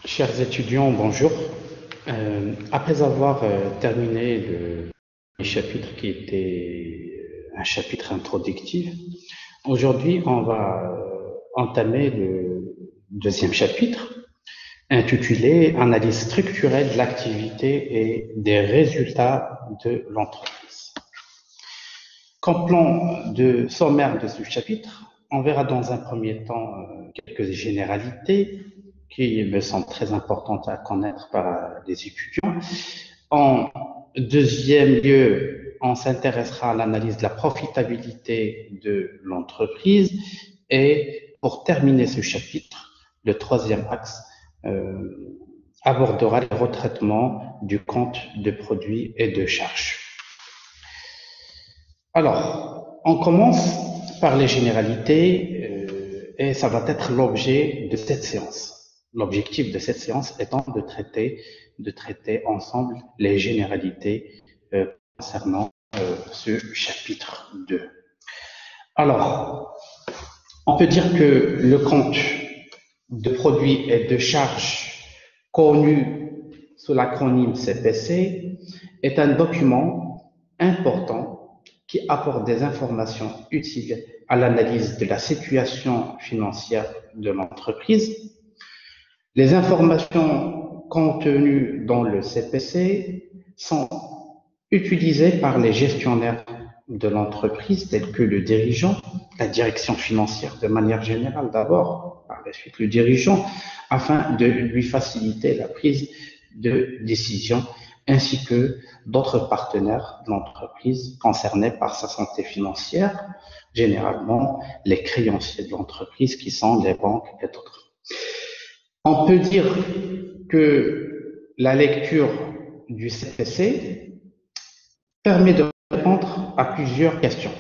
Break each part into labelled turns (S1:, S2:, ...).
S1: Chers étudiants, bonjour. Après avoir terminé le chapitre qui était un chapitre introductif, aujourd'hui on va entamer le deuxième chapitre intitulé Analyse structurelle de l'activité et des résultats de l'entreprise. Comme plan de sommaire de ce chapitre, on verra dans un premier temps quelques généralités qui me semblent très importantes à connaître par les étudiants. En deuxième lieu, on s'intéressera à l'analyse de la profitabilité de l'entreprise. Et pour terminer ce chapitre, le troisième axe abordera le retraitement du compte de produits et de charges. Alors, on commence par les généralités et ça va être l'objet de cette séance. L'objectif de cette séance étant de traiter ensemble les généralités concernant ce chapitre 2. Alors, on peut dire que le compte de produits et de charges connu sous l'acronyme CPC est un document important qui apporte des informations utiles à l'analyse de la situation financière de l'entreprise. Les informations contenues dans le CPC sont utilisées par les gestionnaires de l'entreprise, tels que le dirigeant, la direction financière de manière générale d'abord, par la suite le dirigeant, afin de lui faciliter la prise de décision, ainsi que d'autres partenaires de l'entreprise concernés par sa santé financière, généralement les créanciers de l'entreprise qui sont les banques et d'autres. On peut dire que la lecture du CPC permet de répondre à plusieurs questions.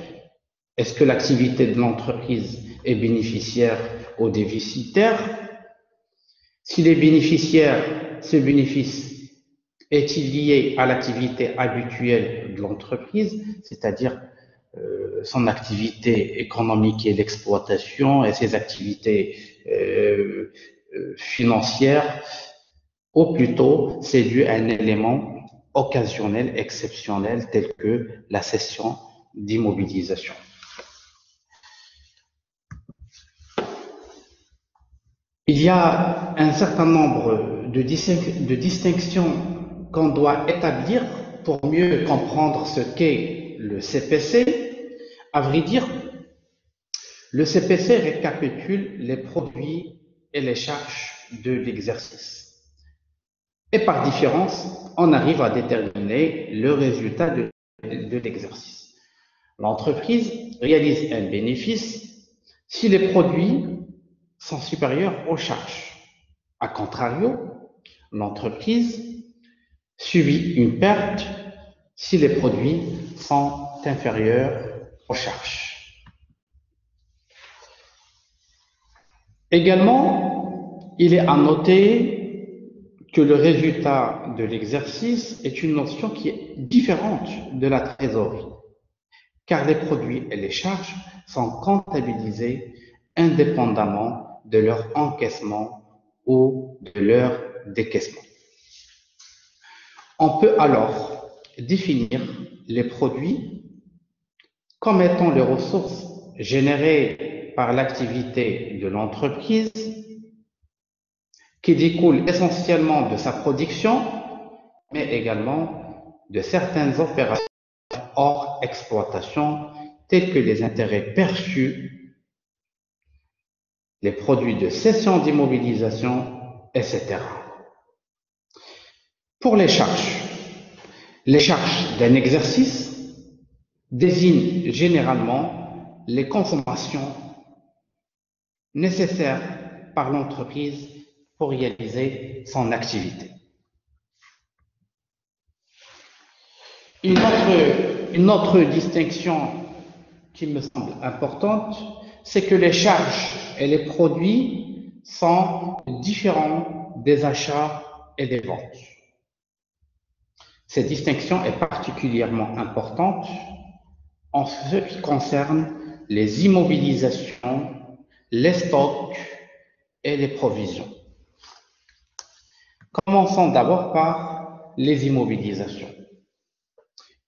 S1: Est-ce que l'activité de l'entreprise est bénéficiaire ou déficitaire? Si les bénéficiaires, ce bénéfice est-il lié à l'activité habituelle de l'entreprise, c'est-à-dire son activité économique et d'exploitation et ses activités financières, ou plutôt c'est dû à un élément occasionnel, exceptionnel, tel que la cession d'immobilisation. Il y a un certain nombre de distinctions qu'on doit établir pour mieux comprendre ce qu'est le CPC. À vrai dire, le CPC récapitule les produits et les charges de l'exercice. Et par différence, on arrive à déterminer le résultat de l'exercice. L'entreprise réalise un bénéfice si les produits sont supérieurs aux charges. A contrario, l'entreprise subit une perte si les produits sont inférieurs aux charges. Également, il est à noter que le résultat de l'exercice est une notion qui est différente de la trésorerie, car les produits et les charges sont comptabilisés indépendamment de leur encaissement ou de leur décaissement. On peut alors définir les produits comme étant les ressources générées par l'activité de l'entreprise qui découlent essentiellement de sa production, mais également de certaines opérations hors exploitation, telles que les intérêts perçus, les produits de cession d'immobilisation, etc. Pour les charges d'un exercice désignent généralement les consommations nécessaires par l'entreprise pour réaliser son activité. Une autre distinction qui me semble importante, c'est que les charges et les produits sont différents des achats et des ventes. Cette distinction est particulièrement importante en ce qui concerne les immobilisations, les stocks et les provisions. Commençons d'abord par les immobilisations.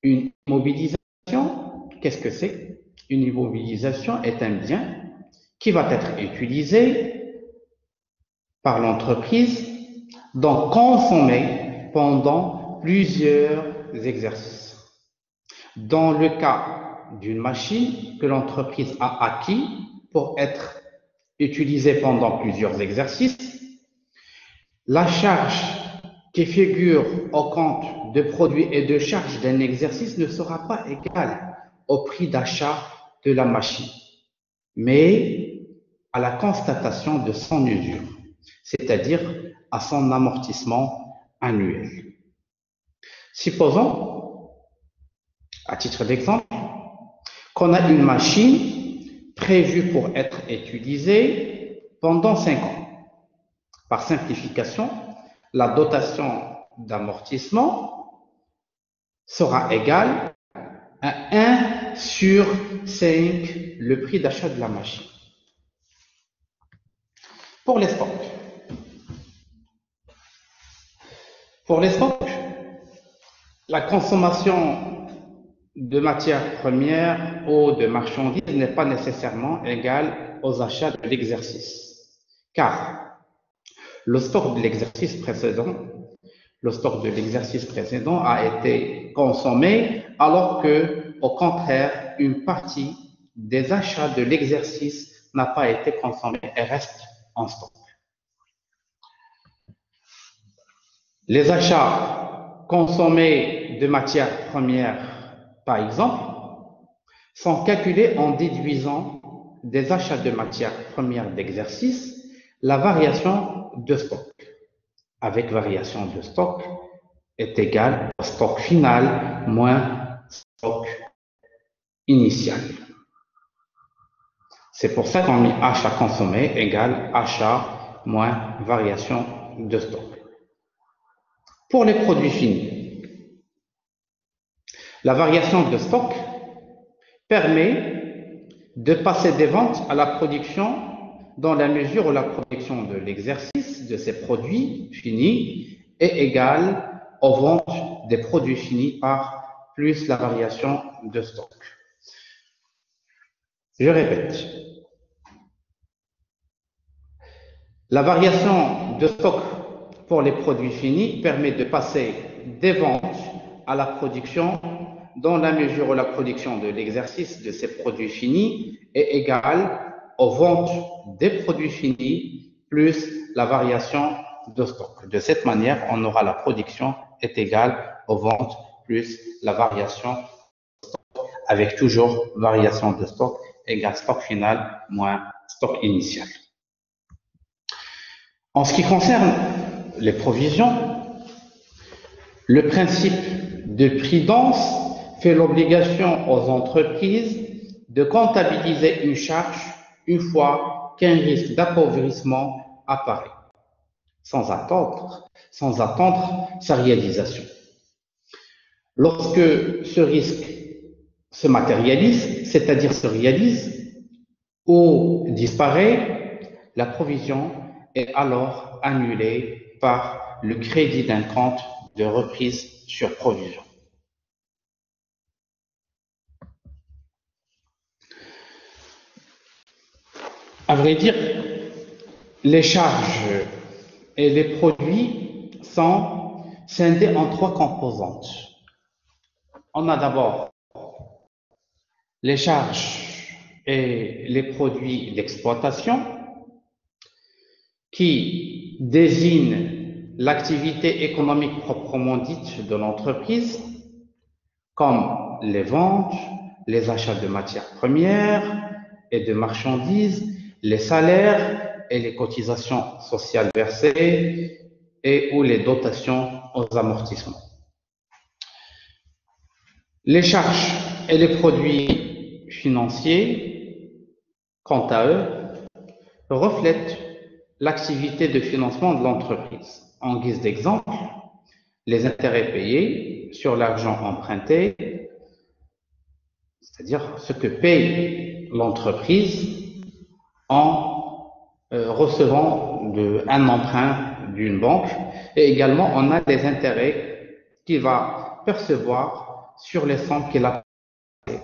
S1: Une immobilisation, qu'est-ce que c'est? Une immobilisation est un bien qui va être utilisé par l'entreprise, donc consommé pendant plusieurs exercices. Dans le cas d'une machine que l'entreprise a acquis pour être utilisée pendant plusieurs exercices, la charge qui figure au compte de produits et de charges d'un exercice ne sera pas égale au prix d'achat de la machine, mais à la constatation de son usure, c'est-à-dire à son amortissement annuel. Supposons, à titre d'exemple, qu'on a une machine prévue pour être utilisée pendant 5 ans. Par simplification, la dotation d'amortissement sera égale à 1 sur 5 le prix d'achat de la machine. Pour les stocks. Pour les stocks, la consommation de matières premières ou de marchandises n'est pas nécessairement égale aux achats de l'exercice. Car le stock de l'exercice précédent a été consommé alors que, au contraire, une partie des achats de l'exercice n'a pas été consommée et reste en stock. Les achats consommés de matières premières, par exemple, sont calculés en déduisant des achats de matières premières d'exercice la variation de stock. Avec variation de stock est égale au stock final moins stock initial. C'est pour ça qu'on met achat consommé égale achat moins variation de stock. Pour les produits finis, la variation de stock permet de passer des ventes à la production dans la mesure où la production de l'exercice de ces produits finis est égale aux ventes des produits finis par plus la variation de stock. Je répète. La variation de stock pour les produits finis permet de passer des ventes à la production dans la mesure où la production de l'exercice de ces produits finis est égale aux ventes des produits finis plus la variation de stock. De cette manière, on aura la production est égale aux ventes plus la variation de stock, avec toujours variation de stock égale stock final moins stock initial. En ce qui concerne les provisions, le principe de prudence fait l'obligation aux entreprises de comptabiliser une charge une fois qu'un risque d'appauvrissement apparaît, sans attendre sa réalisation. Lorsque ce risque se matérialise, c'est-à-dire se réalise ou disparaît, la provision est alors annulée par le crédit d'un compte de reprise sur provision. À vrai dire, les charges et les produits sont scindés en 3 composantes. On a d'abord les charges et les produits d'exploitation qui désignent l'activité économique proprement dite de l'entreprise, comme les ventes, les achats de matières premières et de marchandises, les salaires et les cotisations sociales versées et ou les dotations aux amortissements. Les charges et les produits financiers, quant à eux, reflètent l'activité de financement de l'entreprise. En guise d'exemple, les intérêts payés sur l'argent emprunté, c'est-à-dire ce que paye l'entreprise en recevant un emprunt d'une banque, Et également, on a les intérêts qu'il va percevoir sur les sommes qu'il a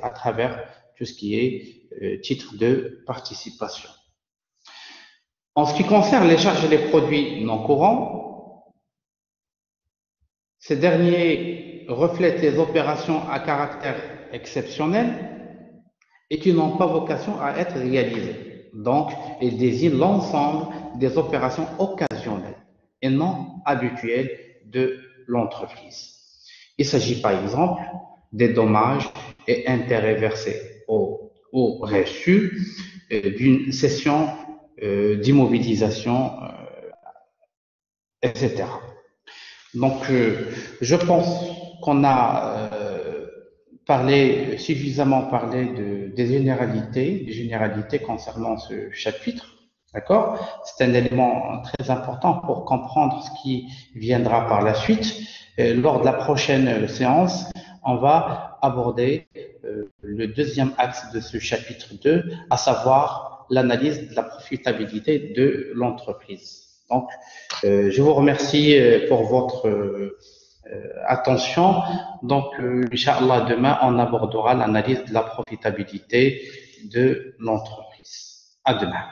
S1: à travers tout ce qui est titre de participation. En ce qui concerne les charges et les produits non courants, ces derniers reflètent les opérations à caractère exceptionnel et qui n'ont pas vocation à être réalisées. Donc, ils désignent l'ensemble des opérations occasionnelles et non habituelles de l'entreprise. Il s'agit par exemple des dommages et intérêts versés au reçu d'une session d'immobilisation, etc. Donc, je pense qu'on a suffisamment parlé des généralités concernant ce chapitre. D'accord? C'est un élément très important pour comprendre ce qui viendra par la suite. Lors de la prochaine séance, on va aborder le deuxième axe de ce chapitre 2, à savoir l'analyse de la profitabilité de l'entreprise. Donc, je vous remercie pour votre attention. Donc, Inch'Allah, demain, on abordera l'analyse de la profitabilité de l'entreprise. À demain.